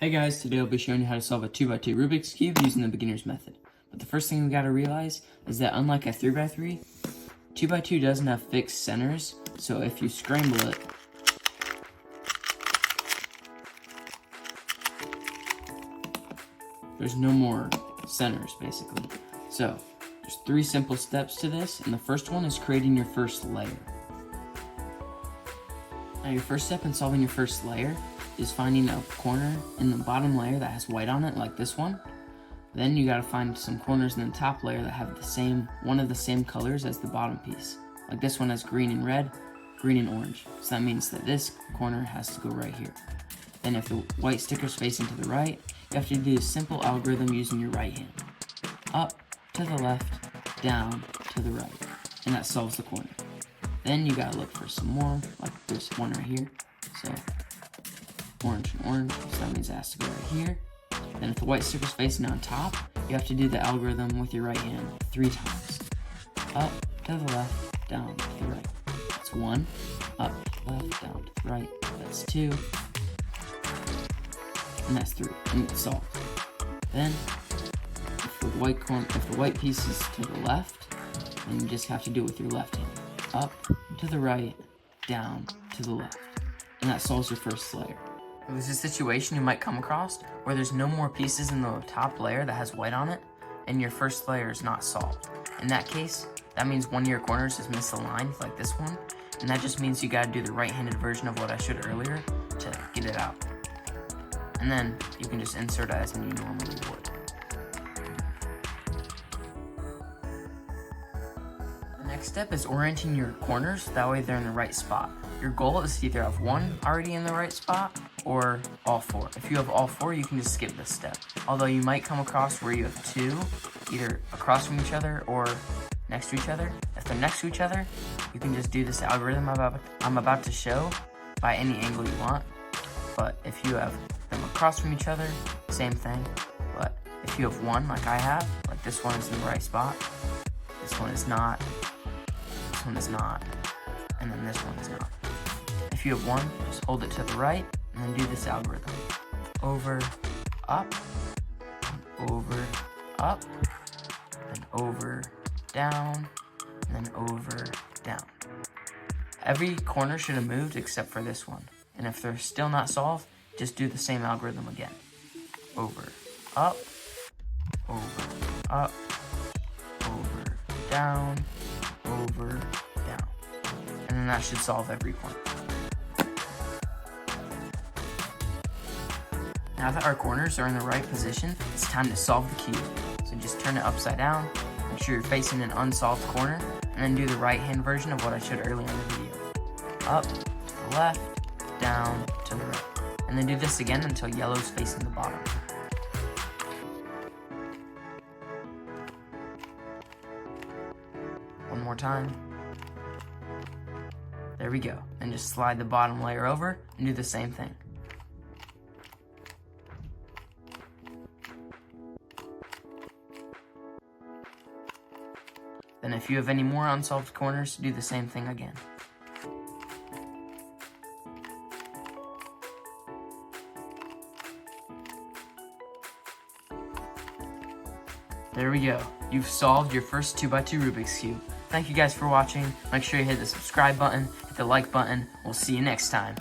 Hey guys, today I'll be showing you how to solve a 2x2 Rubik's Cube using the beginner's method. But the first thing we gotta realize is that unlike a 3x3, 2x2 doesn't have fixed centers, so if you scramble it, there's no more centers basically. So, there's 3 simple steps to this, and the first one is creating your first layer. Now your first step in solving your first layer is finding a corner in the bottom layer that has white on it, like this one. Then you gotta find some corners in the top layer that have one of the same colors as the bottom piece. Like this one has green and red, green and orange. So that means that this corner has to go right here. Then if the white sticker's facing to the right, you have to do a simple algorithm using your right hand. Up, to the left, down, to the right. And that solves the corner. Then you gotta look for some more, like this one right here. So orange and orange, so that means it has to go right here. Then if the white sticker's facing on top, you have to do the algorithm with your right hand 3 times. Up, to the left, down, to the right. That's 1. Up, left, down, to the right. That's 2. And that's 3. And it's solved. Then, if the white piece is to the left, then you just have to do it with your left hand. Up, to the right, down, to the left. And that solves your first layer. There's a situation you might come across where there's no more pieces in the top layer that has white on it, and your first layer is not solved. In that case, that means one of your corners is misaligned, like this one, and that just means you gotta do the right-handed version of what I showed earlier to get it out. And then you can just insert it as you normally would. The next step is orienting your corners, that way they're in the right spot. Your goal is to either have one already in the right spot or all 4. If you have all 4, you can just skip this step. Although you might come across where you have 2, either across from each other or next to each other. If they're next to each other, you can just do this algorithm I'm about to show by any angle you want. But if you have them across from each other, same thing. But if you have one, like I have, like this one is in the right spot, this one is not, this one is not, and then this one is not. If you have one, just hold it to the right, and then do this algorithm. Over, up, over, up, then over, down, and then over, down. Every corner should have moved except for this one. And if they're still not solved, just do the same algorithm again. Over, up, over, up, over, down, over, down. And then that should solve every corner. Now that our corners are in the right position, it's time to solve the cube. So just turn it upside down, make sure you're facing an unsolved corner, and then do the right-hand version of what I showed earlier in the video. Up, to the left, down, to the right. And then do this again until yellow's facing the bottom. One more time. There we go. And just slide the bottom layer over and do the same thing. Then if you have any more unsolved corners, do the same thing again. There we go. You've solved your first 2x2 Rubik's Cube. Thank you guys for watching. Make sure you hit the subscribe button, hit the like button. We'll see you next time.